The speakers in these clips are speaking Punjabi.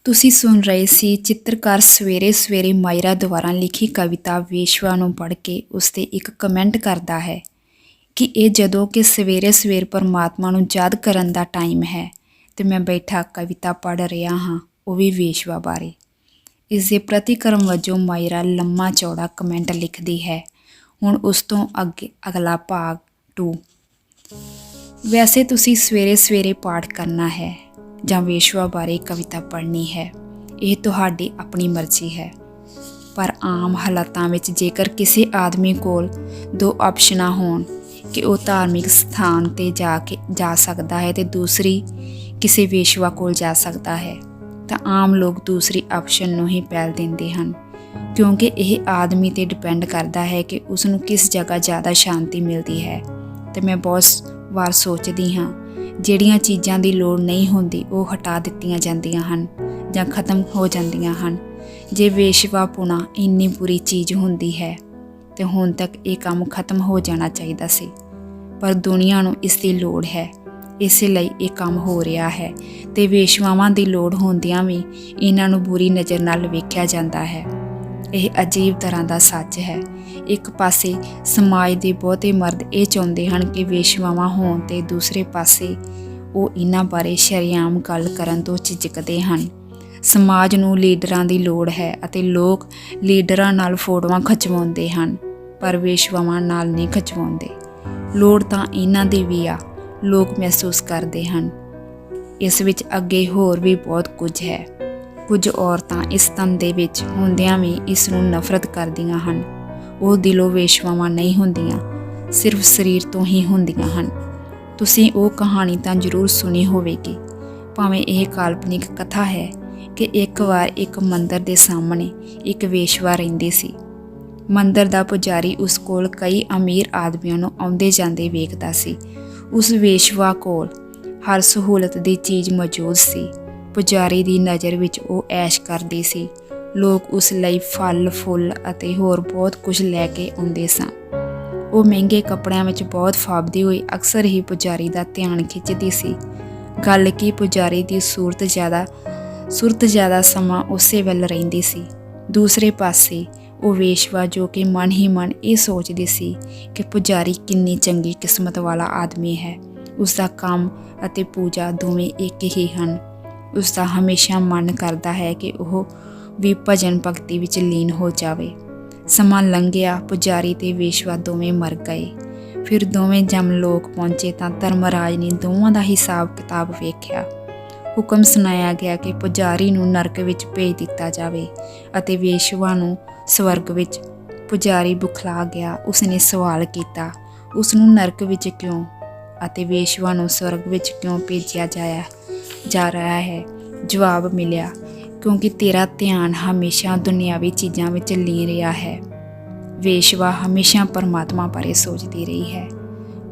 ਤੁਸੀਂ ਸੁਣ ਰਹੇ ਸੀ ਚਿੱਤਰਕਾਰ ਸਵੇਰੇ ਸਵੇਰੇ ਮਾਇਰਾ ਦੁਆਰਾ ਲਿਖੀ ਕਵਿਤਾ ਵੇਸ਼ਵਾ ਨੂੰ ਪੜ੍ਹ ਕੇ ਉਸ 'ਤੇ ਇੱਕ ਕਮੈਂਟ ਕਰਦਾ ਹੈ ਕਿ ਇਹ ਜਦੋਂ ਕਿ ਸਵੇਰੇ ਸਵੇਰ ਪਰਮਾਤਮਾ ਨੂੰ ਯਾਦ ਕਰਨ ਦਾ ਟਾਈਮ ਹੈ ਤੇ ਮੈਂ ਬੈਠਾ ਕਵਿਤਾ ਪੜ੍ਹ ਰਿਹਾ ਹਾਂ, ਉਹ ਵੀ ਵੇਸ਼ਵਾ ਬਾਰੇ। ਇਸ ਦੇ ਪ੍ਰਤੀਕਰਮ ਵਜੋਂ ਮਾਇਰਾ ਲੰਮਾ ਚੌੜਾ ਕਮੈਂਟ ਲਿਖਦੀ ਹੈ। ਹੁਣ ਉਸ ਤੋਂ ਅੱਗੇ ਅਗਲਾ ਭਾਗ 2। ਵੈਸੇ ਤੁਸੀਂ ਸਵੇਰੇ ਸਵੇਰੇ ਪਾਠ ਕਰਨਾ ਹੈ ਜਾਂ ਵੇਸ਼ਵਾ ਬਾਰੇ ਕਵਿਤਾ ਪੜ੍ਹਨੀ ਹੈ, ਇਹ ਤੁਹਾਡੀ ਆਪਣੀ ਮਰਜ਼ੀ ਹੈ। ਪਰ ਆਮ ਹਾਲਾਤਾਂ ਵਿੱਚ ਜੇਕਰ ਕਿਸੇ ਆਦਮੀ ਕੋਲ 2 ਆਪਸ਼ਨਾਂ ਹੋਣ ਕਿ ਉਹ ਧਾਰਮਿਕ ਸਥਾਨ 'ਤੇ ਜਾ ਸਕਦਾ ਹੈ ਅਤੇ ਦੂਸਰੀ ਕਿਸੇ ਵੇਸ਼ਵਾ ਕੋਲ ਜਾ ਸਕਦਾ ਹੈ, ਤਾਂ ਆਮ ਲੋਕ ਦੂਸਰੀ ਆਪਸ਼ਨ ਨੂੰ ਹੀ ਪਹਿਲ ਦਿੰਦੇ ਹਨ, ਕਿਉਂਕਿ ਇਹ ਆਦਮੀ 'ਤੇ ਡਿਪੈਂਡ ਕਰਦਾ ਹੈ ਕਿ ਉਸ ਨੂੰ ਕਿਸ ਜਗ੍ਹਾ ਜ਼ਿਆਦਾ ਸ਼ਾਂਤੀ ਮਿਲਦੀ ਹੈ। ਅਤੇ ਮੈਂ ਬਹੁਤ ਵਾਰ ਸੋਚਦੀ ਹਾਂ, ਜਿਹੜੀਆਂ ਚੀਜ਼ਾਂ ਦੀ ਲੋੜ ਨਹੀਂ ਹੁੰਦੀ ਉਹ ਹਟਾ ਦਿੱਤੀਆਂ ਜਾਂਦੀਆਂ ਹਨ ਜਾਂ ਖਤਮ ਹੋ ਜਾਂਦੀਆਂ ਹਨ। ਜੇ ਵੇਸ਼ਵਾਪੁਣਾ ਇੰਨੀ ਬੁਰੀ ਚੀਜ਼ ਹੁੰਦੀ ਹੈ ਤੇ ਹੁਣ ਤੱਕ ਇਹ ਕੰਮ ਖਤਮ ਹੋ ਜਾਣਾ ਚਾਹੀਦਾ ਸੀ, ਪਰ ਦੁਨੀਆ ਨੂੰ ਇਸ ਦੀ ਲੋੜ ਹੈ, ਇਸੇ ਲਈ ਇਹ ਕੰਮ ਹੋ ਰਿਹਾ ਹੈ ਤੇ ਵੇਸ਼ਵਾਵਾਂ ਦੀ ਲੋੜ ਹੁੰਦਿਆਂ ਵੀ ਇਹਨਾਂ ਨੂੰ ਬੁਰੀ ਨਜ਼ਰ ਨਾਲ ਵੇਖਿਆ ਜਾਂਦਾ ਹੈ। ਇਹ ਅਜੀਬ ਤਰ੍ਹਾਂ ਦਾ ਸੱਚ ਹੈ। ਇੱਕ ਪਾਸੇ ਸਮਾਜ ਦੇ ਬਹੁਤੇ ਮਰਦ ਇਹ ਚਾਹੁੰਦੇ ਹਨ ਕਿ ਵੇਸ਼ਵਾਵਾਂ ਹੋਣ ਤੇ ਦੂਸਰੇ ਪਾਸੇ ਉਹ ਇਹਨਾਂ ਬਾਰੇ ਸ਼ਰੇਆਮ ਗੱਲ ਕਰਨ ਤੋਂ ਝਿਜਕਦੇ ਹਨ। ਸਮਾਜ ਨੂੰ ਲੀਡਰਾਂ ਦੀ ਲੋੜ ਹੈ ਅਤੇ ਲੋਕ ਲੀਡਰਾਂ ਨਾਲ ਫੋਟੋਆਂ ਖਿਚਵਾਉਂਦੇ ਹਨ, ਪਰ ਵੇਸ਼ਵਾਵਾਂ ਨਾਲ ਨਹੀਂ ਖਿਚਵਾਉਂਦੇ। ਲੋੜ ਤਾਂ ਇਹਨਾਂ ਦੀ ਵੀ ਆ, ਲੋਕ ਮਹਿਸੂਸ ਕਰਦੇ ਹਨ। ਇਸ ਵਿੱਚ ਅੱਗੇ ਹੋਰ ਵੀ ਬਹੁਤ ਕੁਝ ਹੈ। ਕੁਝ ਔਰਤਾਂ ਇਸ ਧੰਦੇ ਵਿੱਚ ਹੁੰਦਿਆਂ ਵੀ ਇਸ ਨੂੰ ਨਫ਼ਰਤ ਕਰਦੀਆਂ ਹਨ। ਉਹ ਦਿਲੋਂ ਵੇਸ਼ਵਾਵਾਂ ਨਹੀਂ ਹੁੰਦੀਆਂ, ਸਿਰਫ ਸਰੀਰ ਤੋਂ ਹੀ ਹੁੰਦੀਆਂ ਹਨ। ਤੁਸੀਂ ਉਹ ਕਹਾਣੀ ਤਾਂ ਜ਼ਰੂਰ ਸੁਣੀ ਹੋਵੇਗੀ, ਭਾਵੇਂ ਇਹ ਕਾਲਪਨਿਕ ਕਥਾ ਹੈ, ਕਿ ਇੱਕ ਵਾਰ ਇੱਕ ਮੰਦਰ ਦੇ ਸਾਹਮਣੇ ਇੱਕ ਵੇਸ਼ਵਾ ਰਹਿੰਦੀ ਸੀ। ਮੰਦਰ ਦਾ ਪੁਜਾਰੀ ਉਸ ਕੋਲ ਕਈ ਅਮੀਰ ਆਦਮੀਆਂ ਨੂੰ ਆਉਂਦੇ ਜਾਂਦੇ ਵੇਖਦਾ ਸੀ। ਉਸ ਵੇਸ਼ਵਾ ਕੋਲ ਹਰ ਸਹੂਲਤ ਦੀ ਚੀਜ਼ ਮੌਜੂਦ ਸੀ। ਪੁਜਾਰੀ ਦੀ ਨਜ਼ਰ ਵਿੱਚ ਉਹ ਐਸ਼ ਕਰਦੀ ਸੀ। ਲੋਕ ਉਸ ਲਈ ਫਲ ਫੁੱਲ ਅਤੇ ਹੋਰ ਬਹੁਤ ਕੁਝ ਲੈ ਕੇ ਆਉਂਦੇ ਸਨ। ਉਹ ਮਹਿੰਗੇ ਕੱਪੜਿਆਂ ਵਿੱਚ ਬਹੁਤ ਫਾਬਦੀ ਹੋਈ ਅਕਸਰ ਹੀ ਪੁਜਾਰੀ ਦਾ ਧਿਆਨ ਖਿੱਚਦੀ ਸੀ। ਗੱਲ ਕਿ ਪੁਜਾਰੀ ਦੀ ਸੂਰਤ ਜ਼ਿਆਦਾ ਸਮਾਂ ਉਸੇ ਵੱਲ ਰਹਿੰਦੀ ਸੀ। ਦੂਸਰੇ ਪਾਸੇ ਉਹ ਵੇਸ਼ਵਾ ਜੋ ਕਿ ਮਨ ਹੀ ਮਨ ਇਹ ਸੋਚਦੀ ਸੀ ਕਿ ਪੁਜਾਰੀ ਕਿੰਨੀ ਚੰਗੀ ਕਿਸਮਤ ਵਾਲਾ ਆਦਮੀ ਹੈ। ਉਸਦਾ ਕੰਮ ਅਤੇ ਪੂਜਾ ਦੋਵੇਂ ਇੱਕ ਹੀ ਹਨ। ਉਸਦਾ ਹਮੇਸ਼ਾ ਮਨ ਕਰਦਾ ਹੈ ਕਿ ਉਹ ਵੀ ਭਜਨ ਭਗਤੀ ਵਿੱਚ ਲੀਨ ਹੋ ਜਾਵੇ। ਸਮਾਂ ਲੰਘਿਆ, ਪੁਜਾਰੀ ਤੇ ਵੇਸ਼ਵਾ ਦੋਵੇਂ ਮਰ ਗਏ। ਫਿਰ ਦੋਵੇਂ ਜਮਲੋਕ ਪਹੁੰਚੇ ਤਾਂ ਧਰਮਰਾਜ ਨੇ ਦੋਵਾਂ ਦਾ ਹਿਸਾਬ ਕਿਤਾਬ ਵੇਖਿਆ। ਹੁਕਮ ਸੁਣਾਇਆ ਗਿਆ ਕਿ ਪੁਜਾਰੀ ਨੂੰ ਨਰਕ ਵਿੱਚ ਭੇਜ ਦਿੱਤਾ ਜਾਵੇ ਅਤੇ ਵੇਸ਼ਵਾ ਨੂੰ ਸਵਰਗ ਵਿੱਚ। ਪੁਜਾਰੀ ਬੁਖਲਾ ਗਿਆ। ਉਸਨੇ ਸਵਾਲ ਕੀਤਾ, ਉਸ ਨੂੰ ਨਰਕ ਵਿੱਚ ਕਿਉਂ ਅਤੇ ਵੇਸ਼ਵਾ ਨੂੰ ਸਵਰਗ ਵਿੱਚ ਕਿਉਂ ਭੇਜਿਆ ਜਾ ਰਿਹਾ ਹੈ? ਜਵਾਬ ਮਿਲਿਆ, ਕਿਉਂਕਿ ਤੇਰਾ ਧਿਆਨ ਹਮੇਸ਼ਾ ਦੁਨਿਆਵੀ ਚੀਜ਼ਾਂ ਵਿੱਚ ਲੀਨ ਰਿਹਾ ਹੈ। ਵੇਸ਼ਵਾ ਹਮੇਸ਼ਾ ਪਰਮਾਤਮਾ ਬਾਰੇ ਸੋਚਦੀ ਰਹੀ ਹੈ।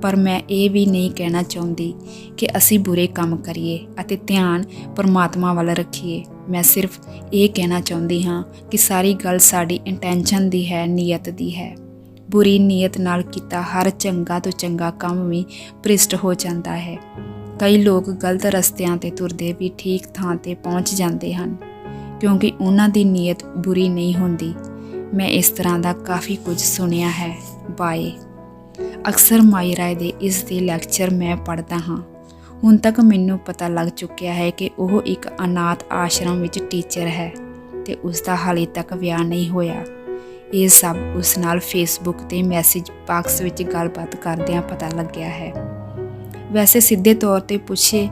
ਪਰ ਮੈਂ ਇਹ ਵੀ ਨਹੀਂ ਕਹਿਣਾ ਚਾਹੁੰਦੀ ਕਿ ਅਸੀਂ ਬੁਰੇ ਕੰਮ ਕਰੀਏ ਅਤੇ ਧਿਆਨ ਪਰਮਾਤਮਾ ਵੱਲ ਰੱਖੀਏ। ਮੈਂ ਸਿਰਫ ਇਹ ਕਹਿਣਾ ਚਾਹੁੰਦੀ ਹਾਂ ਕਿ ਸਾਰੀ ਗੱਲ ਸਾਡੀ ਇੰਟੈਂਸ਼ਨ ਦੀ ਹੈ, ਨੀਅਤ ਦੀ ਹੈ। ਬੁਰੀ ਨੀਅਤ ਨਾਲ ਕੀਤਾ ਹਰ ਚੰਗਾ ਤੋਂ ਚੰਗਾ ਕੰਮ ਵੀ ਭ੍ਰਿਸ਼ਟ ਹੋ ਜਾਂਦਾ ਹੈ। ਕਈ ਲੋਕ ਗਲਤ ਰਸਤਿਆਂ 'ਤੇ ਤੁਰਦੇ ਵੀ ਠੀਕ ਥਾਂ 'ਤੇ ਪਹੁੰਚ ਜਾਂਦੇ ਹਨ, ਕਿਉਂਕਿ ਉਹਨਾਂ ਦੀ ਨੀਅਤ ਬੁਰੀ ਨਹੀਂ ਹੁੰਦੀ। ਮੈਂ ਇਸ ਤਰ੍ਹਾਂ ਦਾ ਕਾਫੀ ਕੁਝ ਸੁਣਿਆ ਹੈ। ਬਾਏ। ਅਕਸਰ ਮਾਇਰਾ ਦੇ ਇਸ ਦੇ ਲੈਕਚਰ ਮੈਂ ਪੜ੍ਹਦਾ ਹਾਂ। ਹੁਣ ਤੱਕ ਮੈਨੂੰ ਪਤਾ ਲੱਗ ਚੁੱਕਿਆ ਹੈ ਕਿ ਉਹ ਇੱਕ ਅਨਾਥ ਆਸ਼ਰਮ ਵਿੱਚ ਟੀਚਰ ਹੈ ਅਤੇ ਉਸਦਾ ਹਾਲੇ ਤੱਕ ਵਿਆਹ ਨਹੀਂ ਹੋਇਆ। ਇਹ ਸਭ ਉਸ ਨਾਲ ਫੇਸਬੁੱਕ 'ਤੇ ਮੈਸੇਜ ਬਾਕਸ ਵਿੱਚ ਗੱਲਬਾਤ ਕਰਦਿਆਂ ਪਤਾ ਲੱਗਿਆ ਹੈ। ਵੈਸੇ ਸਿੱਧੇ ਤੌਰ 'ਤੇ ਪੁੱਛੇ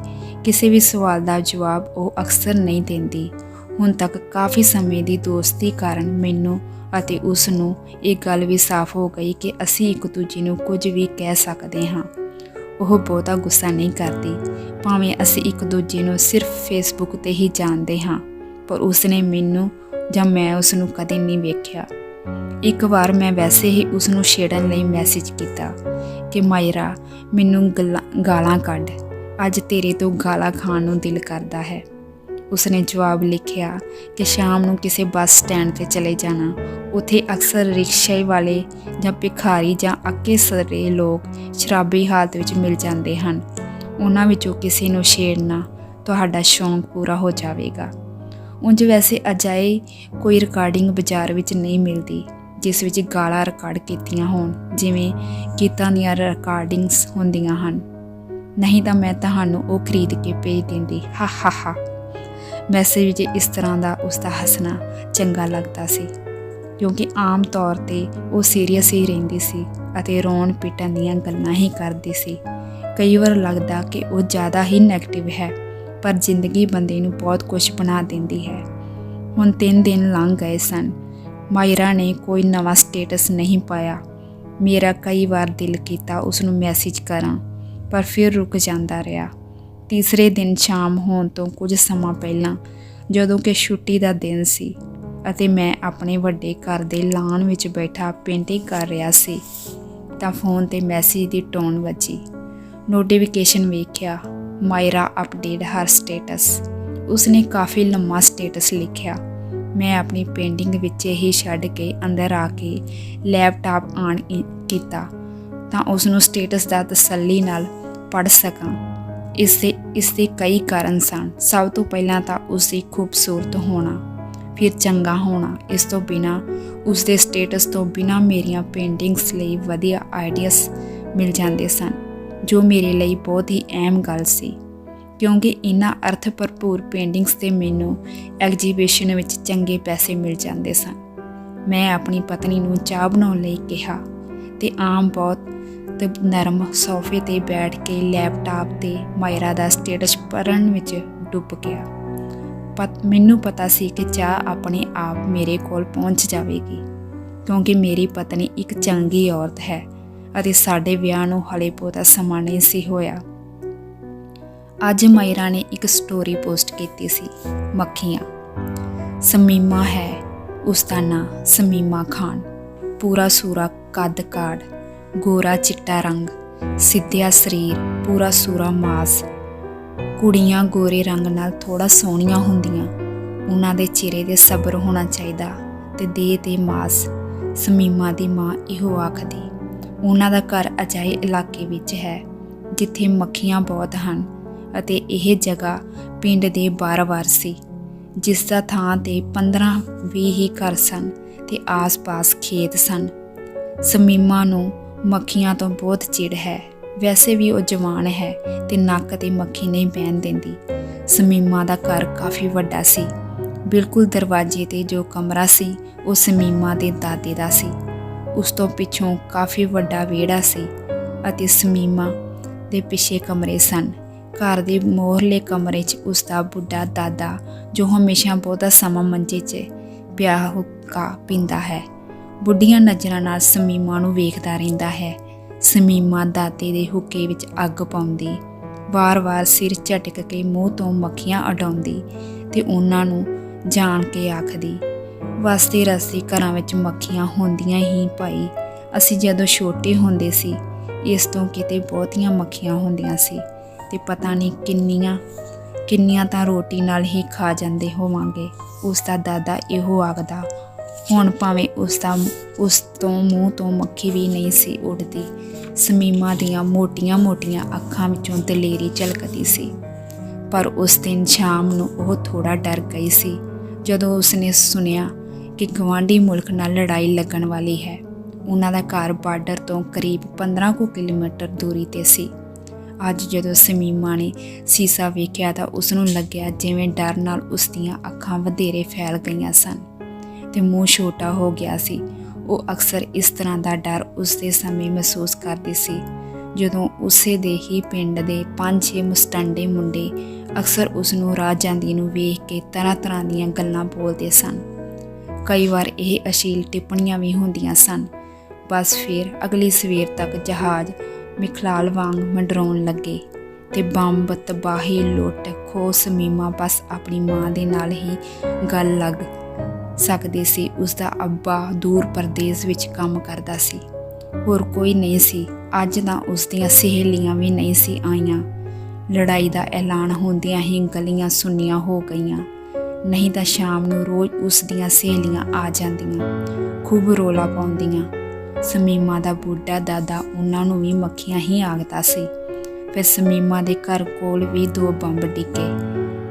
ਕਿਸੇ ਵੀ ਸਵਾਲ ਦਾ ਜਵਾਬ ਉਹ ਅਕਸਰ ਨਹੀਂ ਦਿੰਦੀ। ਹੁਣ ਤੱਕ ਕਾਫੀ ਸਮੇਂ ਦੀ ਦੋਸਤੀ ਕਾਰਨ ਮੈਨੂੰ ਅਤੇ ਉਸ ਨੂੰ ਇਹ ਗੱਲ ਵੀ ਸਾਫ਼ ਹੋ ਗਈ ਕਿ ਅਸੀਂ ਇੱਕ ਦੂਜੇ ਨੂੰ ਕੁਝ ਵੀ ਕਹਿ ਸਕਦੇ ਹਾਂ। ਉਹ ਬਹੁਤਾ ਗੁੱਸਾ ਨਹੀਂ ਕਰਦੀ, ਭਾਵੇਂ ਅਸੀਂ ਇੱਕ ਦੂਜੇ ਨੂੰ ਸਿਰਫ ਫੇਸਬੁੱਕ 'ਤੇ ਹੀ ਜਾਣਦੇ ਹਾਂ, ਪਰ ਉਸਨੇ ਮੈਨੂੰ ਜਾਂ ਮੈਂ ਉਸ ਨੂੰ ਕਦੇ ਨਹੀਂ ਵੇਖਿਆ। ਇੱਕ ਵਾਰ ਮੈਂ ਵੈਸੇ ਹੀ ਉਸ ਨੂੰ ਛੇੜਨ ਲਈ ਮੈਸੇਜ ਕੀਤਾ ਕਿ ਮਾਇਰਾ, ਮੈਨੂੰ ਗਾਲਾਂ ਕੱਢ, ਅੱਜ ਤੇਰੇ ਤੋਂ ਗਾਲਾਂ ਖਾਣ ਨੂੰ ਦਿਲ ਕਰਦਾ ਹੈ। ਉਸਨੇ ਜਵਾਬ ਲਿਖਿਆ ਕਿ ਸ਼ਾਮ ਨੂੰ ਕਿਸੇ ਬੱਸ ਸਟੈਂਡ 'ਤੇ ਚਲੇ ਜਾਣਾ। ਉੱਥੇ ਅਕਸਰ ਰਿਕਸ਼ੇ ਵਾਲੇ ਜਾਂ ਭਿਖਾਰੀ ਜਾਂ ਅੱਕੇ ਸਰੇ ਲੋਕ ਸ਼ਰਾਬੀ ਹਾਲਤ ਵਿੱਚ ਮਿਲ ਜਾਂਦੇ ਹਨ। ਉਹਨਾਂ ਵਿੱਚੋਂ ਕਿਸੇ ਨੂੰ ਛੇੜਨਾ ਤੁਹਾਡਾ ਸ਼ੌਂਕ ਪੂਰਾ ਹੋ ਜਾਵੇਗਾ। ਉਂਝ ਵੈਸੇ ਅਜਾਏ ਕੋਈ ਰਿਕਾਰਡਿੰਗ ਬਾਜ਼ਾਰ ਵਿੱਚ ਨਹੀਂ ਮਿਲਦੀ ਜਿਸ ਵਿੱਚ ਗਾਲਾਂ ਰਿਕਾਰਡ ਕੀਤੀਆਂ ਹੋਣ ਜਿਵੇਂ ਗੀਤਾਂ ਦੀਆਂ ਰਿਕਾਰਡਿੰਗਸ ਹੁੰਦੀਆਂ ਹਨ। ਨਹੀਂ ਤਾਂ ਮੈਂ ਤੁਹਾਨੂੰ ਉਹ ਖਰੀਦ ਕੇ ਭੇਜ ਦਿੰਦੀ। ਹਾ ਹਾ ਹਾ। ਮੈਸੇਜ ਵਿੱਚ ਇਸ ਤਰ੍ਹਾਂ ਦਾ ਉਸਦਾ ਹੱਸਣਾ ਚੰਗਾ ਲੱਗਦਾ ਸੀ ਕਿਉਂਕਿ ਆਮ ਤੌਰ 'ਤੇ ਉਹ ਸੀਰੀਅਸ ਹੀ ਰਹਿੰਦੀ ਸੀ ਅਤੇ ਰੋਣ ਪਿੱਟਣ ਦੀਆਂ ਗੱਲਾਂ ਹੀ ਕਰਦੀ ਸੀ। ਕਈ ਵਾਰ ਲੱਗਦਾ ਕਿ ਉਹ ਜ਼ਿਆਦਾ ਹੀ ਨੈਗੇਟਿਵ ਹੈ, ਪਰ ਜ਼ਿੰਦਗੀ ਬੰਦੇ ਨੂੰ ਬਹੁਤ ਕੁਝ ਬਣਾ ਦਿੰਦੀ ਹੈ। ਹੁਣ 3 ਦਿਨ ਲੰਘ ਗਏ ਸਨ। ਮਾਇਰਾ ਨੇ ਕੋਈ ਨਵਾਂ ਸਟੇਟਸ ਨਹੀਂ ਪਾਇਆ। ਮੇਰਾ ਕਈ ਵਾਰ ਦਿਲ ਕੀਤਾ ਉਸ ਨੂੰ ਮੈਸੇਜ ਕਰਾਂ, ਪਰ ਫਿਰ ਰੁਕ ਜਾਂਦਾ ਰਿਹਾ। ਤੀਸਰੇ ਦਿਨ ਸ਼ਾਮ ਹੋਣ ਤੋਂ ਕੁਝ ਸਮਾਂ ਪਹਿਲਾਂ, ਜਦੋਂ ਕਿ ਛੁੱਟੀ ਦਾ ਦਿਨ ਸੀ ਅਤੇ ਮੈਂ ਆਪਣੇ ਵੱਡੇ ਘਰ ਦੇ ਲਾਨ ਵਿੱਚ ਬੈਠਾ ਪੇਂਟਿੰਗ ਕਰ ਰਿਹਾ ਸੀ, ਤਾਂ ਫੋਨ 'ਤੇ ਮੈਸੇਜ ਦੀ ਟੋਨ ਵੱਜੀ। ਨੋਟੀਫਿਕੇਸ਼ਨ ਵੇਖਿਆ। ਮਾਇਰਾ ਅਪਡੇਟ ਹਰ ਸਟੇਟਸ। ਉਸਨੇ ਕਾਫੀ ਲੰਮਾ ਸਟੇਟਸ ਲਿਖਿਆ। ਮੈਂ ਆਪਣੀ ਪੇਂਟਿੰਗ ਵਿੱਚ ਹੀ ਛੱਡ ਕੇ ਅੰਦਰ ਆ ਕੇ ਲੈਪਟਾਪ ਆਨ ਕੀਤਾ ਤਾਂ ਉਸ ਨੂੰ ਸਟੇਟਸ ਦਾ ਤਸੱਲੀ ਨਾਲ ਪੜ੍ਹ ਸਕਾਂ। ਇਸ ਦੇ ਕਈ ਕਾਰਨ ਸਨ। ਸਭ ਤੋਂ ਪਹਿਲਾਂ ਤਾਂ ਉਸ ਦੀ ਖੂਬਸੂਰਤ ਹੋਣਾ, ਫਿਰ ਚੰਗਾ ਹੋਣਾ। ਇਸ ਤੋਂ ਬਿਨਾਂ ਉਸ ਦੇ ਸਟੇਟਸ ਤੋਂ ਬਿਨਾਂ ਮੇਰੀਆਂ ਪੇਂਟਿੰਗਸ ਲਈ ਵਧੀਆ ਆਈਡੀਆਸ ਮਿਲ ਜਾਂਦੇ ਸਨ, ਜੋ ਮੇਰੇ ਲਈ ਬਹੁਤ ਹੀ ਅਹਿਮ ਗੱਲ ਸੀ ਕਿਉਂਕਿ ਇਹਨਾਂ ਅਰਥ ਭਰਪੂਰ ਪੇਂਟਿੰਗਸ 'ਤੇ ਮੈਨੂੰ ਐਗਜੀਬਿਸ਼ਨ ਵਿੱਚ ਚੰਗੇ ਪੈਸੇ ਮਿਲ ਜਾਂਦੇ ਸਨ। ਮੈਂ ਆਪਣੀ ਪਤਨੀ ਨੂੰ ਚਾਹ ਬਣਾਉਣ ਲਈ ਕਿਹਾ ਤੇ ਆਮ ਬਹੁਤ ਨਰਮ ਸੋਫੇ 'ਤੇ ਬੈਠ ਕੇ ਲੈਪਟਾਪ 'ਤੇ ਮਾਇਰਾ ਦਾ ਸਟੇਟਸ ਪੜ੍ਹਨ ਵਿੱਚ ਡੁੱਬ ਗਿਆ। ਮੈਨੂੰ ਪਤਾ ਸੀ ਕਿ ਚਾਹ ਆਪਣੇ ਆਪ ਮੇਰੇ ਕੋਲ ਪਹੁੰਚ ਜਾਵੇਗੀ ਕਿਉਂਕਿ ਮੇਰੀ ਪਤਨੀ ਇੱਕ ਚੰਗੀ ਔਰਤ ਹੈ ਅਤੇ ਸਾਡੇ ਵਿਆਹ ਨੂੰ ਹਾਲੇ ਬਹੁਤਾ ਸਮਾਂ ਨਹੀਂ ਸੀ ਹੋਇਆ। ਅੱਜ ਮਾਇਰਾ ਨੇ ਇੱਕ ਸਟੋਰੀ ਪੋਸਟ ਕੀਤੀ ਸੀ। ਮੱਖੀਆਂ। ਸਮੀਮਾ ਹੈ ਉਸਦਾ ਨਾਂ। ਸਮੀਮਾ ਖਾਨ। ਪੂਰਾ ਸੂਰਾ ਕੱਦ ਕਾਠ, ਗੋਰਾ ਚਿੱਟਾ ਰੰਗ, ਸਿੱਧਿਆ ਸਰੀਰ, ਪੂਰਾ ਸੂਰਾ ਮਾਸ। ਕੁੜੀਆਂ ਗੋਰੇ ਰੰਗ ਨਾਲ ਥੋੜ੍ਹਾ ਸੋਹਣੀਆਂ ਹੁੰਦੀਆਂ, ਉਹਨਾਂ ਦੇ ਚਿਹਰੇ 'ਤੇ ਸਬਰ ਹੋਣਾ ਚਾਹੀਦਾ ਤੇ ਦੇਹ 'ਤੇ ਮਾਸ। ਸਮੀਮਾ ਦੀ ਮਾਂ ਇਹੋ ਆਖਦੀ। ਉਹਨਾਂ ਦਾ ਘਰ ਅਜਿਹੇ ਇਲਾਕੇ ਵਿੱਚ ਹੈ ਜਿੱਥੇ ਮੱਖੀਆਂ ਬਹੁਤ ਹਨ ਅਤੇ ਇਹ ਜਗ੍ਹਾ ਪਿੰਡ ਦੇ ਬਾਰ-ਬਾਰ ਸੀ, ਜਿਸ ਦਾ ਥਾਂ 'ਤੇ 15-20 ਹੀ ਘਰ ਸਨ ਤੇ ਆਸ-ਪਾਸ ਖੇਤ ਸਨ। ਸਮੀਮਾ ਨੂੰ ਮੱਖੀਆਂ ਤੋਂ ਬਹੁਤ ਚਿੜ ਹੈ। ਵੈਸੇ ਵੀ ਉਹ ਜਵਾਨ ਹੈ ਤੇ ਨੱਕ 'ਤੇ ਮੱਖੀ ਨਹੀਂ ਬਹਿਣ ਦਿੰਦੀ। ਸਮੀਮਾ ਦਾ ਘਰ ਕਾਫੀ ਵੱਡਾ ਸੀ। ਬਿਲਕੁਲ ਦਰਵਾਜ਼ੇ 'ਤੇ ਜੋ ਕਮਰਾ ਸੀ ਉਹ ਸਮੀਮਾ ਦੇ ਦਾਦੇ ਦਾ ਸੀ। ਉਸ ਤੋਂ ਪਿੱਛੋਂ ਕਾਫੀ ਵੱਡਾ ਵਿਹੜਾ ਸੀ ਅਤੇ ਸਮੀਮਾ ਦੇ ਪਿੱਛੇ ਕਮਰੇ ਸਨ। ਘਰ ਦੇ ਮੋਹਰਲੇ ਕਮਰੇ 'ਚ ਉਸਦਾ ਬੁੱਢਾ ਦਾਦਾ, ਜੋ ਹਮੇਸ਼ਾ ਬਹੁਤਾ ਸਮਾਂ ਮੰਜੇ 'ਚ ਪਿਆ ਹੁੱਕਾ ਪੀਂਦਾ ਹੈ, ਬੁੱਢੀਆਂ ਨਜ਼ਰਾਂ ਨਾਲ ਸਮੀਮਾ ਨੂੰ ਵੇਖਦਾ ਰਹਿੰਦਾ ਹੈ। ਸਮੀਮਾ ਦਾਦੇ ਦੇ ਹੁੱਕੇ ਵਿੱਚ ਅੱਗ ਪਾਉਂਦੀ, ਵਾਰ-ਵਾਰ ਸਿਰ ਝਟਕ ਕੇ ਮੂੰਹ ਤੋਂ ਮੱਖੀਆਂ ਉਡਾਉਂਦੀ ਤੇ ਉਹਨਾਂ ਨੂੰ ਜਾਣ ਕੇ ਆਖਦੀ, ਵਸਦੇ ਰਸਤੇ ਘਰਾਂ ਵਿੱਚ ਮੱਖੀਆਂ ਹੁੰਦੀਆਂ ਹੀ ਭਾਈ। ਅਸੀਂ ਜਦੋਂ ਛੋਟੇ ਹੁੰਦੇ ਸੀ ਇਸ ਤੋਂ ਕਿਤੇ ਬਹੁਤੀਆਂ ਮੱਖੀਆਂ ਹੁੰਦੀਆਂ ਸੀ ਤੇ ਪਤਾ ਨਹੀਂ ਕਿੰਨੀਆਂ ਤਾਂ ਰੋਟੀ ਨਾਲ ਹੀ ਖਾ ਜਾਂਦੇ ਹੋਵਾਂਗੇ। ਉਸਦਾ ਦਾਦਾ ਇਹੋ ਆਖਦਾ। ਹੁਣ ਭਾਵੇਂ ਉਸ ਤੋਂ ਮੂੰਹ ਤੋਂ ਮੱਖੀ ਵੀ ਨਹੀਂ ਸੀ ਉੱਡਦੀ। ਸਮੀਮਾ ਦੀਆਂ ਮੋਟੀਆਂ-ਮੋਟੀਆਂ ਅੱਖਾਂ ਵਿੱਚੋਂ ਦਲੇਰੀ ਝਲਕਦੀ ਸੀ। ਪਰ ਉਸ ਦਿਨ ਸ਼ਾਮ ਨੂੰ ਉਹ ਥੋੜ੍ਹਾ ਡਰ ਗਈ ਸੀ ਜਦੋਂ ਉਸਨੇ ਸੁਣਿਆ ਕਿ ਗਵਾਂਢੀ ਮੁਲਕ ਨਾਲ ਲੜਾਈ ਲੱਗਣ ਵਾਲੀ ਹੈ। ਉਹਨਾਂ ਦਾ ਘਰ ਬਾਰਡਰ ਤੋਂ ਕਰੀਬ 15 ਕਿਲੋਮੀਟਰ ਦੂਰੀ 'ਤੇ ਸੀ। ਅੱਜ ਜਦੋਂ ਸਮੀਮਾ ਨੇ ਸੀਸਾ ਵੇਖਿਆ ਤਾਂ ਉਸਨੂੰ ਲੱਗਿਆ ਜਿਵੇਂ ਡਰ ਨਾਲ ਉਸਦੀਆਂ ਅੱਖਾਂ ਵਧੇਰੇ ਫੈਲ ਗਈਆਂ ਸਨ ਤੇ ਮੂੰਹ ਛੋਟਾ ਹੋ ਗਿਆ ਸੀ। ਉਹ ਅਕਸਰ ਇਸ ਤਰ੍ਹਾਂ ਦਾ ਡਰ ਉਸਦੇ ਸਮੇਂ ਮਹਿਸੂਸ ਕਰਦੀ ਸੀ ਜਦੋਂ ਉਸੇ ਦੇ ਹੀ ਪਿੰਡ ਦੇ 5-6 ਮੁਸਟੰਡੇ ਮੁੰਡੇ ਅਕਸਰ ਉਸਨੂੰ ਰਾਹ ਜਾਂਦੀ ਨੂੰ ਵੇਖ ਕੇ ਤਰ੍ਹਾਂ ਦੀਆਂ ਗੱਲਾਂ ਬੋਲਦੇ ਸਨ। ਕਈ ਵਾਰ ਇਹ ਅਸ਼ਲੀਲ ਟਿੱਪਣੀਆਂ ਵੀ ਹੁੰਦੀਆਂ ਸਨ। ਬਸ ਫਿਰ ਅਗਲੀ ਸਵੇਰ ਤੱਕ ਜਹਾਜ਼ ਮਿਖਲਾਲ ਵਾਂਗ ਮੰਡਰਾਉਣ ਲੱਗੇ ਤੇ ਬੰਬ, ਤਬਾਹੀ, ਲੁੱਟ ਖੋਹ। ਸਮੀਮਾ ਬਸ ਆਪਣੀ ਮਾਂ ਦੇ ਨਾਲ ਹੀ ਗੱਲ ਲੱਗ ਸਕਦੀ ਸੀ। ਉਸਦਾ ਅੱਬਾ ਦੂਰ ਪ੍ਰਦੇਸ਼ ਵਿੱਚ ਕੰਮ ਕਰਦਾ ਸੀ, ਹੋਰ ਕੋਈ ਨਹੀਂ ਸੀ। ਅੱਜ ਤਾਂ ਉਸਦੀਆਂ ਸਹੇਲੀਆਂ ਵੀ ਨਹੀਂ ਸੀ ਆਈਆਂ। ਲੜਾਈ ਦਾ ਐਲਾਨ ਹੁੰਦਿਆਂ ਹੀ ਗਲੀਆਂ ਸੁੰਨੀਆਂ ਹੋ ਗਈਆਂ, ਨਹੀਂ ਤਾਂ ਸ਼ਾਮ ਨੂੰ ਰੋਜ਼ ਉਸ ਦੀਆਂ ਸਹੇਲੀਆਂ ਆ ਜਾਂਦੀਆਂ, ਖੂਬ ਰੌਲਾ ਪਾਉਂਦੀਆਂ। ਸਮੀਮਾ ਦਾ ਬੁੱਢਾ ਦਾਦਾ ਉਹਨਾਂ ਨੂੰ ਵੀ ਮੱਖੀਆਂ ਹੀ ਆਖਦਾ ਸੀ। ਫਿਰ ਸਮੀਮਾ ਦੇ ਘਰ ਕੋਲ ਵੀ 2 ਬੰਬ ਡਿੱਗੇ।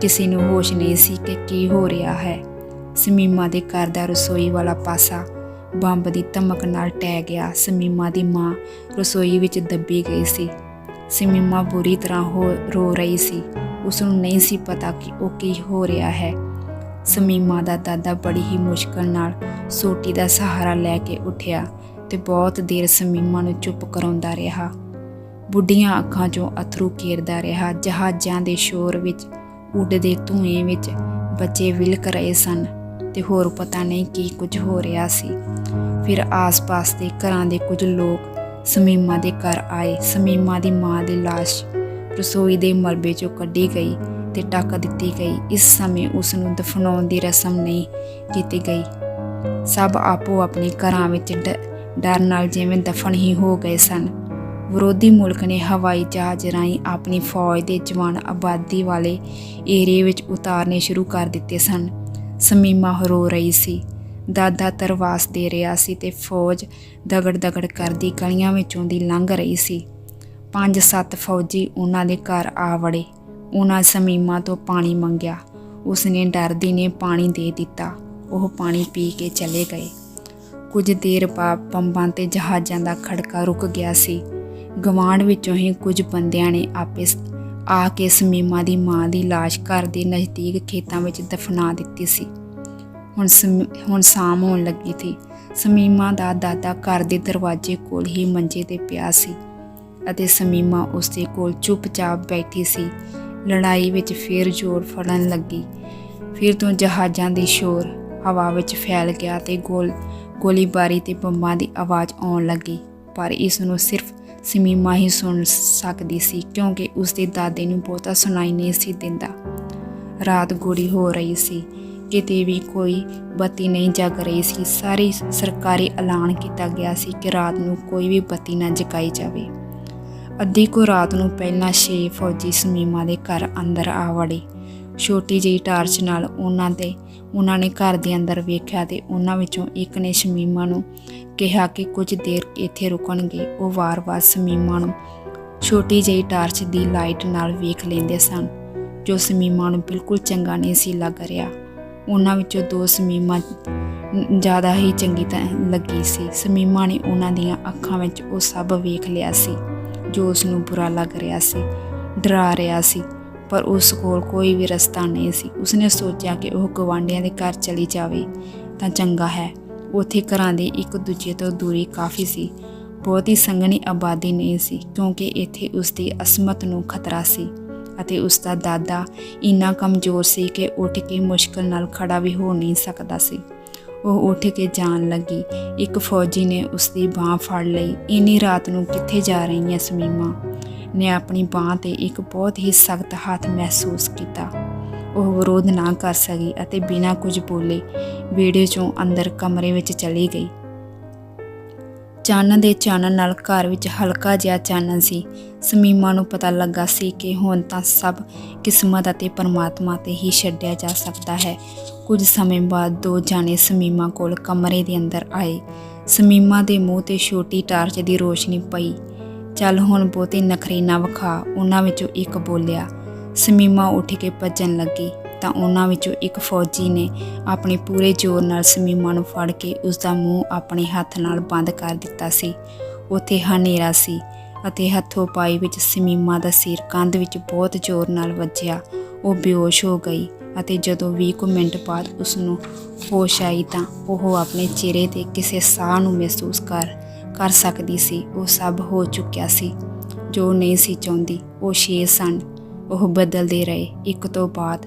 ਕਿਸੇ ਨੂੰ ਹੋਸ਼ ਨਹੀਂ ਸੀ ਕਿ ਕੀ ਹੋ ਰਿਹਾ ਹੈ। ਸਮੀਮਾ ਦੇ ਘਰ ਦਾ ਰਸੋਈ ਵਾਲਾ ਪਾਸਾ ਬੰਬ ਦੀ ਧਮਕ ਨਾਲ ਟਹਿ ਗਿਆ। ਸਮੀਮਾ ਦੀ ਮਾਂ ਰਸੋਈ ਵਿੱਚ ਦੱਬੀ ਗਈ ਸੀ। ਸਮੀਮਾ ਬੁਰੀ ਤਰ੍ਹਾਂ ਰੋ ਰਹੀ ਸੀ। ਉਸ ਨੂੰ ਨਹੀਂ ਸੀ ਪਤਾ ਕਿ ਉਹ ਕੀ ਹੋ ਰਿਹਾ ਹੈ। ਸਮੀਮਾ ਦਾ ਦਾਦਾ ਬੜੀ ਹੀ ਮੁਸ਼ਕਲ ਨਾਲ ਸੋਟੀ ਦਾ ਸਹਾਰਾ ਲੈ ਕੇ ਉੱਠਿਆ ਤੇ ਬਹੁਤ ਦੇਰ ਸਮੀਮਾ ਨੂੰ ਚੁੱਪ ਕਰਾਉਂਦਾ ਰਿਹਾ। ਬੁੱਢੀਆਂ ਅੱਖਾਂ 'ਚੋਂ ਅਥਰੂ ਕੇਰਦਾ ਰਿਹਾ। ਜਹਾਜ਼ਾਂ ਦੇ ਸ਼ੋਰ ਵਿੱਚ, ਉੱਡਦੇ ਧੂਏ ਵਿੱਚ ਬੱਚੇ ਵਿਲਕ ਰਹੇ ਸਨ ਤੇ ਹੋਰ ਪਤਾ ਨਹੀਂ ਕੀ ਕੁਝ ਹੋ ਰਿਹਾ ਸੀ। ਫਿਰ ਆਸ-ਪਾਸ ਦੇ ਘਰਾਂ ਦੇ ਕੁਝ ਲੋਕ ਸਮੀਮਾ ਦੇ ਘਰ ਆਏ। ਸਮੀਮਾ ਦੀ ਮਾਂ ਦੀ ਲਾਸ਼ ਰਸੋਈ ਦੇ ਮਲਬੇ 'ਚੋਂ ਕੱਢੀ ਗਈ ਤੇ ਢੱਕ ਦਿੱਤੀ ਗਈ। ਇਸ ਸਮੇਂ ਉਸ ਨੂੰ ਦਫਨਾਉਣ ਦੀ ਰਸਮ ਨਹੀਂ ਕੀਤੀ ਗਈ। ਸਭ ਆਪੋ ਆਪਣੇ ਘਰਾਂ ਵਿੱਚ ਡਰ ਨਾਲ ਜਿਵੇਂ ਦਫਨ ਹੀ ਹੋ ਗਏ ਸਨ। ਵਿਰੋਧੀ ਮੁਲਕ ਨੇ ਹਵਾਈ ਜਹਾਜ਼ ਰਾਹੀਂ ਆਪਣੀ ਫੌਜ ਦੇ ਜਵਾਨ ਆਬਾਦੀ ਵਾਲੇ ਏਰੀਏ ਵਿੱਚ ਉਤਾਰਨੇ ਸ਼ੁਰੂ ਕਰ ਦਿੱਤੇ ਸਨ। ਸਮੀਮਾ ਰੋ ਰਹੀ ਸੀ। ਦਾਦਾ ਤਰਵਾਸ ਦੇ ਰਿਹਾ ਸੀ ਤੇ ਫੌਜ ਦਗੜ-ਦਗੜ ਕਰਦੀ ਗਲੀਆਂ ਵਿੱਚੋਂ ਦੀ ਲੰਘ ਰਹੀ ਸੀ। 5-7 ਫੌਜੀ ਉਹਨਾਂ ਦੇ ਘਰ ਆ ਵੜੇ। ਉਹਨਾਂ ਸਮੀਮਾ ਤੋਂ ਪਾਣੀ ਮੰਗਿਆ। ਉਸਨੇ ਡਰਦੀ ਨੇ ਪਾਣੀ ਦੇ ਦਿੱਤਾ। ਉਹ ਪਾਣੀ ਪੀ ਕੇ ਚਲੇ ਗਏ। ਕੁਝ ਦੇਰ ਬਾਅਦ ਬੰਬਾਂ ਤੇ ਜਹਾਜ਼ਾਂ ਦਾ ਖੜਕਾ ਰੁਕ ਗਿਆ ਸੀ। ਗਵਾਂਢ ਵਿੱਚੋਂ ਹੀ ਕੁਝ ਬੰਦਿਆਂ ਨੇ ਆ ਕੇ ਸਮੀਮਾ ਦੀ ਮਾਂ ਦੀ ਲਾਸ਼ ਘਰ ਦੇ ਨਜ਼ਦੀਕ ਖੇਤਾਂ ਵਿੱਚ ਦਫਨਾ ਦਿੱਤੀ ਸੀ। ਹੁਣ ਸ਼ਾਮ ਹੋਣ ਲੱਗੀ ਸੀ। ਸਮੀਮਾ ਦਾ ਦਾਦਾ ਘਰ ਦੇ ਦਰਵਾਜ਼ੇ ਕੋਲ ਹੀ ਮੰਜੇ 'ਤੇ ਪਿਆ ਸੀ ਅਤੇ ਸਮੀਮਾ ਉਸਦੇ ਕੋਲ ਚੁੱਪਚਾਪ ਬੈਠੀ ਸੀ। ਲੜਾਈ ਵਿੱਚ ਫਿਰ ਜ਼ੋਰ ਫੜਨ ਲੱਗੀ। ਫਿਰ ਤੋਂ ਜਹਾਜ਼ਾਂ ਦੀ ਸ਼ੋਰ ਹਵਾ ਵਿੱਚ ਫੈਲ ਗਿਆ ਤੇ ਗੋਲੀਬਾਰੀ ਤੇ ਬੰਬਾਂ ਦੀ ਆਵਾਜ਼ ਆਉਣ ਲੱਗੀ। ਪਰ ਇਸ ਨੂੰ ਸਿਰਫ ਸਮੀਮਾ ਹੀ ਸੁਣ ਸਕਦੀ ਸੀ, ਕਿਉਂਕਿ ਉਸਦੇ ਦਾਦੇ ਨੂੰ ਬਹੁਤਾ ਸੁਣਾਈ ਨਹੀਂ ਸੀ ਦਿੰਦਾ। ਰਾਤ ਗੂੜੀ ਹੋ ਰਹੀ ਸੀ। ਕਿਤੇ ਵੀ ਕੋਈ ਬੱਤੀ ਨਹੀਂ ਜਗ ਰਹੀ ਸੀ। ਸਾਰੀ ਸਰਕਾਰੀ ਐਲਾਨ ਕੀਤਾ ਗਿਆ ਸੀ ਕਿ ਰਾਤ ਨੂੰ ਕੋਈ ਵੀ ਬੱਤੀ ਨਾ ਜਗਾਈ ਜਾਵੇ। ਅੱਧੀ ਕੁ ਰਾਤ ਨੂੰ ਪਹਿਲਾਂ 6 ਫੌਜੀ ਸਮੀਮਾ ਦੇ ਘਰ ਅੰਦਰ ਆ ਵੜੇ। ਛੋਟੀ ਜਿਹੀ ਟਾਰਚ ਨਾਲ ਉਹਨਾਂ ਨੇ ਘਰ ਦੇ ਅੰਦਰ ਵੇਖਿਆ ਤੇ ਉਹਨਾਂ ਵਿੱਚੋਂ ਇੱਕ ਨੇ ਸਮੀਮਾ ਨੂੰ ਕਿਹਾ ਕਿ ਕੁਝ ਦੇਰ ਇੱਥੇ ਰੁਕਣਗੇ। ਉਹ ਵਾਰ-ਵਾਰ ਸਮੀਮਾ ਨੂੰ ਛੋਟੀ ਜਿਹੀ ਟਾਰਚ ਦੀ ਲਾਈਟ ਨਾਲ ਵੇਖ ਲੈਂਦੇ ਸਨ, ਜੋ ਸਮੀਮਾ ਨੂੰ ਬਿਲਕੁਲ ਚੰਗਾ ਨਹੀਂ ਸੀ ਲੱਗ ਰਿਹਾ। ਉਹਨਾਂ ਵਿੱਚੋਂ 2 ਸਮੀਮਾ ਜ਼ਿਆਦਾ ਹੀ ਚੰਗੀ ਤਰ੍ਹਾਂ ਲੱਗੀ ਸੀ। ਸਮੀਮਾ ਨੇ ਉਹਨਾਂ ਦੀਆਂ ਅੱਖਾਂ ਵਿੱਚ ਉਹ ਸਭ ਵੇਖ ਲਿਆ ਸੀ ਜੋ ਉਸ ਨੂੰ ਬੁਰਾ ਲੱਗ ਰਿਹਾ ਸੀ, ਡਰਾ ਰਿਹਾ ਸੀ, ਪਰ ਉਸ ਕੋਲ ਕੋਈ ਵੀ ਰਸਤਾ ਨਹੀਂ ਸੀ। ਉਸਨੇ ਸੋਚਿਆ ਕਿ ਉਹ ਗੁਆਂਢੀਆਂ ਦੇ ਘਰ ਚਲੀ ਜਾਵੇ ਤਾਂ ਚੰਗਾ ਹੈ। ਉੱਥੇ ਘਰਾਂ ਦੀ ਇੱਕ ਦੂਜੇ ਤੋਂ ਦੂਰੀ ਕਾਫੀ ਸੀ। ਬਹੁਤੀ ਸੰਘਣੀ ਆਬਾਦੀ ਨਹੀਂ ਸੀ, ਕਿਉਂਕਿ ਇੱਥੇ ਉਸਦੀ ਅਸਮਤ ਨੂੰ ਖਤਰਾ ਸੀ ਅਤੇ ਉਸਦਾ ਦਾਦਾ ਇੰਨਾ ਕਮਜ਼ੋਰ ਸੀ ਕਿ ਉੱਠ ਕੇ ਮੁਸ਼ਕਲ ਨਾਲ ਖੜਾ ਵੀ ਹੋ ਨਹੀਂ ਸਕਦਾ ਸੀ। ਉਹ ਉੱਠ ਕੇ ਜਾਣ ਲੱਗੀ। ਇੱਕ ਫੌਜੀ ਨੇ ਉਸਦੀ ਬਾਂਹ ਫੜ ਲਈ। ਇੰਨੀ ਰਾਤ ਨੂੰ ਕਿੱਥੇ ਜਾ ਰਹੀ ਹੈ? ਸਮੀਮਾ ਨੇ ਆਪਣੀ ਬਾਂਹ 'ਤੇ ਇੱਕ ਬਹੁਤ ਹੀ ਸਖਤ ਹੱਥ ਮਹਿਸੂਸ ਕੀਤਾ। ਉਹ ਵਿਰੋਧ ਨਾ ਕਰ ਸਕੀ ਅਤੇ ਬਿਨਾਂ ਕੁਝ ਬੋਲੇ ਵਿਹੜੇ 'ਚੋਂ ਅੰਦਰ ਕਮਰੇ ਵਿੱਚ ਚਲੀ ਗਈ। ਚਾਨਣ ਦੇ ਚਾਨਣ ਨਾਲ ਘਰ ਵਿੱਚ ਹਲਕਾ ਜਿਹਾ ਚਾਨਣ ਸੀ। ਸਮੀਮਾ ਨੂੰ ਪਤਾ ਲੱਗਾ ਸੀ ਕਿ ਹੁਣ ਤਾਂ ਸਭ ਕਿਸਮਤ ਅਤੇ ਪਰਮਾਤਮਾ 'ਤੇ ਹੀ ਛੱਡਿਆ ਜਾ ਸਕਦਾ ਹੈ। ਕੁਝ ਸਮੇਂ ਬਾਅਦ 2 ਜਾਣੇ ਸਮੀਮਾ ਕੋਲ ਕਮਰੇ ਦੇ ਅੰਦਰ ਆਏ। ਸਮੀਮਾ ਦੇ ਮੂੰਹ 'ਤੇ ਛੋਟੀ ਟਾਰਚ ਦੀ ਰੋਸ਼ਨੀ ਪਈ। ਚੱਲ ਹੁਣ ਬਹੁਤੇ ਨਖਰੇ ਨਾ ਵਿਖਾ, ਉਹਨਾਂ ਵਿੱਚੋਂ ਇੱਕ ਬੋਲਿਆ। ਸਮੀਮਾ ਉੱਠ ਕੇ ਭੱਜਣ ਲੱਗੀ ਤਾਂ ਉਹਨਾਂ ਵਿੱਚੋਂ ਇੱਕ ਫੌਜੀ ਨੇ ਆਪਣੇ ਪੂਰੇ ਜ਼ੋਰ ਨਾਲ ਸਮੀਮਾ ਨੂੰ ਫੜ ਕੇ ਉਸਦਾ ਮੂੰਹ ਆਪਣੇ ਹੱਥ ਨਾਲ ਬੰਦ ਕਰ ਦਿੱਤਾ ਸੀ। ਉੱਥੇ ਹਨੇਰਾ ਸੀ ਅਤੇ ਹੱਥੋਂ ਪਾਈ ਵਿੱਚ ਸਮੀਮਾ ਦਾ ਸਿਰ ਕੰਧ ਵਿੱਚ ਬਹੁਤ ਜ਼ੋਰ ਨਾਲ ਵੱਜਿਆ। ਉਹ ਬੇਹੋਸ਼ ਹੋ ਗਈ ਅਤੇ ਜਦੋਂ 20 ਮਿੰਟ ਬਾਅਦ ਉਸ ਨੂੰ ਹੋਸ਼ ਆਈ ਤਾਂ ਉਹ ਆਪਣੇ ਚਿਹਰੇ 'ਤੇ ਕਿਸੇ ਸਾਹ ਨੂੰ ਮਹਿਸੂਸ ਕਰ ਸਕਦੀ ਸੀ। ਉਹ ਸਭ ਹੋ ਚੁੱਕਿਆ ਸੀ ਜੋ ਨਹੀਂ ਸੀ ਚਾਹੁੰਦੀ। ਉਹ 6 ਸਨ। ਉਹ ਬਦਲਦੇ ਰਹੇ। ਇੱਕ ਤੋਂ ਬਾਅਦ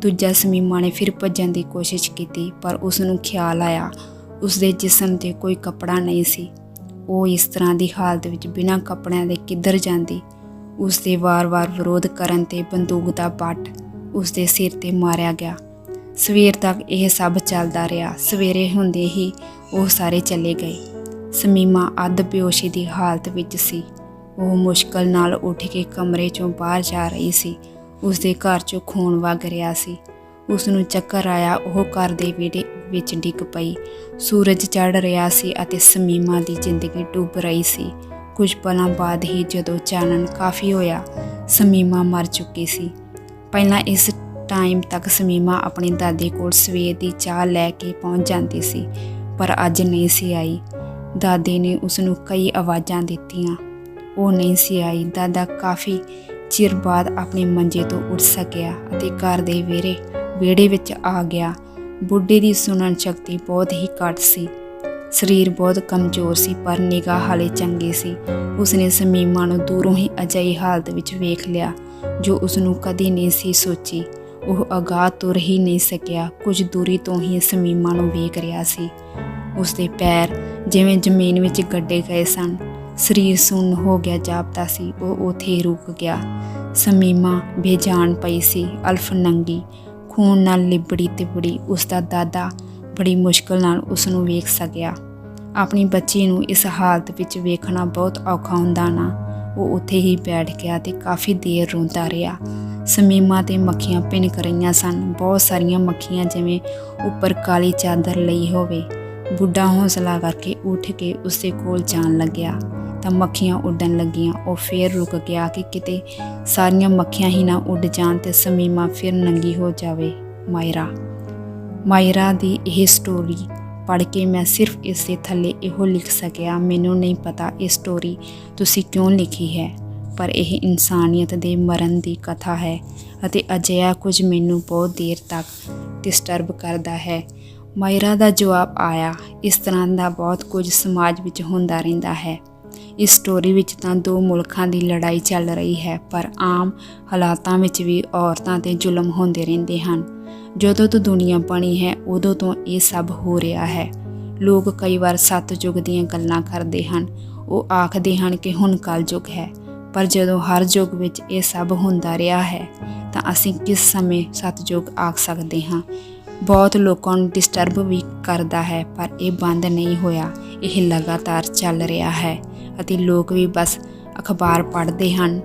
ਦੂਜਾ। ਸਮੀਮਾ ਨੇ ਫਿਰ ਭੱਜਣ ਦੀ ਕੋਸ਼ਿਸ਼ ਕੀਤੀ, ਪਰ ਉਸ ਨੂੰ ਖਿਆਲ ਆਇਆ ਉਸਦੇ ਜਿਸਮ 'ਤੇ ਕੋਈ ਕੱਪੜਾ ਨਹੀਂ ਸੀ। ਉਹ ਇਸ ਤਰ੍ਹਾਂ ਦੀ ਹਾਲਤ ਵਿੱਚ ਬਿਨਾਂ ਕੱਪੜਿਆਂ ਦੇ ਕਿੱਧਰ ਜਾਂਦੀ? ਉਸਦੇ ਵਾਰ-ਵਾਰ ਵਿਰੋਧ ਕਰਨ 'ਤੇ ਬੰਦੂਕ ਦਾ ਬੱਟ ਉਸਦੇ ਸਿਰ 'ਤੇ ਮਾਰਿਆ ਗਿਆ। ਸਵੇਰ ਤੱਕ ਇਹ ਸਭ ਚੱਲਦਾ ਰਿਹਾ। ਸਵੇਰੇ ਹੁੰਦੇ ਹੀ ਉਹ ਸਾਰੇ ਚਲੇ ਗਏ। ਸਮੀਮਾ ਅੱਧ ਬੇਹੋਸ਼ੀ ਦੀ ਹਾਲਤ ਵਿੱਚ ਸੀ। ਉਹ ਮੁਸ਼ਕਲ ਨਾਲ ਉੱਠ ਕੇ ਕਮਰੇ 'ਚੋਂ ਬਾਹਰ ਜਾ ਰਹੀ ਸੀ। ਉਸਦੇ ਘਰ 'ਚੋਂ ਖੂਨ ਵਗ ਰਿਹਾ ਸੀ। ਉਸ ਨੂੰ ਚੱਕਰ ਆਇਆ। ਉਹ ਘਰ ਦੇ ਵਿਹੜੇ ਵਿੱਚ ਡਿੱਗ ਪਈ। ਸੂਰਜ ਚੜ੍ਹ ਰਿਹਾ ਸੀ ਅਤੇ ਸਮੀਮਾ ਦੀ ਜ਼ਿੰਦਗੀ ਡੁੱਬ ਰਹੀ ਸੀ। ਕੁਝ ਪਲਾਂ ਬਾਅਦ ਹੀ ਜਦੋਂ ਚਾਨਣ ਕਾਫੀ ਹੋਇਆ, ਸਮੀਮਾ ਮਰ ਚੁੱਕੀ ਸੀ। ਪਹਿਲਾਂ ਇਸ टाइम तक शमीमा अपनी दादी कोल सवेर दी चाह लैके पहुँच जाती सी, पर अज नहीं सी आई। दादी ने उसनूं कई आवाज़ां दित्तियां, वो नहीं सी आई। दादा काफ़ी चिर बाद अपने मंजे तो उठ सकिया अते घर दे विहड़े विच आ गया। बुढ़े दी सुनन शक्ति बहुत ही घट सी, शरीर बहुत कमज़ोर सी, पर निगाह हाले चंगी सी। उसने शमीमा नूं दूरों ही अजिही हालत विच वेख लिया जो उसनूं कदी नहीं सी सोची। ਉਹ ਅਗਾਹ ਤੁਰ ਹੀ नहीं सकिया, कुछ दूरी तो ही शमीमा ਨੂੰ ਵੇਖ ਰਿਹਾ ਸੀ। ਉਸਦੇ ਪੈਰ ਜਿਵੇਂ ਜ਼ਮੀਨ ਵਿੱਚ ਗੱਡੇ ਗਏ ਸਨ। ਸਰੀਰ ਸੁੰਨ ਹੋ ਗਿਆ ਜਾਪਦਾ ਸੀ। ਉਹ ਉੱਥੇ ਹੀ ਰੁਕ ਗਿਆ। ਸ਼ਮੀਮਾ ਬੇਜਾਨ ਪਈ ਸੀ, ਅਲਫ ਨੰਗੀ, ਖੂਨ ਨਾਲ ਲਿਬੜੀ ਤਿਬੜੀ। ਉਸਦਾ ਦਾਦਾ ਬੜੀ ਮੁਸ਼ਕਿਲ ਨਾਲ ਉਸਨੂੰ ਵੇਖ ਸਕਿਆ। ਆਪਣੀ ਬੱਚੀ ਨੂੰ ਇਸ ਹਾਲਤ ਵਿੱਚ ਵੇਖਣਾ ਬਹੁਤ ਔਖਾ ਹੁੰਦਾ ਨਾ। ਉਹ ਉੱਥੇ ਹੀ ਬੈਠ ਗਿਆ ਤੇ ਕਾਫੀ ਦੇਰ ਰੋਂਦਾ ਰਿਹਾ। ਸ਼ਮੀਮਾ ਤੇ ਮੱਖੀਆਂ ਭਿਣਕ ਰਹੀਆਂ ਸਨ, ਬਹੁਤ ਸਾਰੀਆਂ ਮੱਖੀਆਂ, ਜਿਵੇਂ ਉੱਪਰ ਕਾਲੀ ਚਾਦਰ ਲਈ ਹੋਵੇ। ਬੁੱਢਾ ਹੌਸਲਾ ਕਰਕੇ ਉੱਠ ਕੇ ਉਸਦੇ ਕੋਲ ਜਾਣ ਲੱਗਿਆ ਤਾਂ ਮੱਖੀਆਂ ਉੱਡਣ ਲੱਗੀਆਂ। ਉਹ ਫੇਰ ਰੁਕ ਗਿਆ ਕਿ ਕਿਤੇ ਸਾਰੀਆਂ ਮੱਖੀਆਂ ਹੀ ਨਾ ਉੱਡ ਜਾਣ ਤੇ ਸ਼ਮੀਮਾ ਫਿਰ ਨੰਗੀ ਹੋ ਜਾਵੇ। ਮਾਇਰਾ ਦੀ ਇਹ ਸਟੋਰੀ ਪੜ੍ਹ ਕੇ ਮੈਂ ਸਿਰਫ ਇਸ ਦੇ ਥੱਲੇ ਇਹੋ ਲਿਖ ਸਕਿਆ, ਮੈਨੂੰ ਨਹੀਂ ਪਤਾ ਇਹ ਸਟੋਰੀ ਤੁਸੀਂ ਕਿਉਂ ਲਿਖੀ ਹੈ, ਪਰ ਇਹ ਇਨਸਾਨੀਅਤ ਦੇ ਮਰਨ ਦੀ ਕਥਾ ਹੈ ਅਤੇ ਅਜਿਹਾ ਕੁਝ ਮੈਨੂੰ ਬਹੁਤ ਦੇਰ ਤੱਕ ਡਿਸਟਰਬ ਕਰਦਾ ਹੈ। ਮਾਇਰਾ ਦਾ ਜਵਾਬ ਆਇਆ, ਇਸ ਤਰ੍ਹਾਂ ਦਾ ਬਹੁਤ ਕੁਝ ਸਮਾਜ ਵਿੱਚ ਹੁੰਦਾ ਰਹਿੰਦਾ ਹੈ। ਇਸ ਸਟੋਰੀ ਵਿੱਚ ਤਾਂ ਦੋ ਮੁਲਕਾਂ ਦੀ ਲੜਾਈ ਚੱਲ ਰਹੀ ਹੈ, ਪਰ ਆਮ ਹਾਲਾਤਾਂ ਵਿੱਚ ਵੀ ਔਰਤਾਂ 'ਤੇ ਜ਼ੁਲਮ ਹੁੰਦੇ ਰਹਿੰਦੇ ਹਨ। ਜਦੋਂ ਤੋਂ ਦੁਨੀਆ ਬਣੀ ਹੈ ਉਦੋਂ ਤੋਂ ਇਹ ਸਭ ਹੋ ਰਿਹਾ ਹੈ। ਲੋਕ ਕਈ ਵਾਰ ਸਤਯੁਗ ਦੀਆਂ ਗੱਲਾਂ ਕਰਦੇ ਹਨ। ਉਹ ਆਖਦੇ ਹਨ ਕਿ ਹੁਣ ਕਲਯੁਗ ਹੈ, ਪਰ ਜਦੋਂ ਹਰ ਯੁੱਗ ਵਿੱਚ ਇਹ ਸਭ ਹੁੰਦਾ ਰਿਹਾ ਹੈ ਤਾਂ ਅਸੀਂ ਕਿਸ ਸਮੇਂ ਸਤਯੁਗ ਆਖ ਸਕਦੇ ਹਾਂ। ਬਹੁਤ ਲੋਕਾਂ ਨੂੰ ਡਿਸਟਰਬ ਵੀ ਕਰਦਾ ਹੈ, ਪਰ ਇਹ ਬੰਦ ਨਹੀਂ ਹੋਇਆ। ਇਹ ਲਗਾਤਾਰ ਚੱਲ ਰਿਹਾ ਹੈ ਅਤੇ ਲੋਕ ਵੀ ਬਸ ਅਖਬਾਰ ਪੜ੍ਹਦੇ ਹਨ,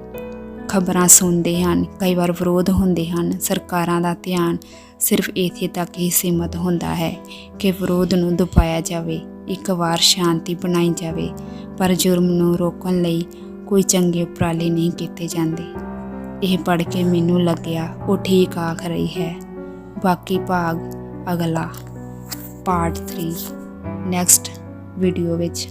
ਖਬਰਾਂ ਸੁਣਦੇ ਹਨ। ਕਈ ਵਾਰ ਵਿਰੋਧ ਹੁੰਦੇ ਹਨ। ਸਰਕਾਰਾਂ ਦਾ ਧਿਆਨ ਸਿਰਫ ਇੱਥੇ ਤੱਕ ਹੀ ਸੀਮਤ ਹੁੰਦਾ ਹੈ ਕਿ ਵਿਰੋਧ ਨੂੰ ਦਬਾਇਆ ਜਾਵੇ, ਇੱਕ ਵਾਰ ਸ਼ਾਂਤੀ ਬਣਾਈ ਜਾਵੇ, ਪਰ ਜੁਰਮ ਨੂੰ ਰੋਕਣ ਲਈ ਕੋਈ ਚੰਗੇ ਉਪਰਾਲੇ ਨਹੀਂ ਕੀਤੇ ਜਾਂਦੇ। ਇਹ ਪੜ੍ਹ ਕੇ ਮੈਨੂੰ ਲੱਗਿਆ ਉਹ ਠੀਕ ਆਖ ਰਹੀ ਹੈ। ਬਾਕੀ ਭਾਗ ਅਗਲਾ ਪਾਰਟ 3 ਨੈਕਸਟ ਵੀਡੀਓ ਵਿੱਚ।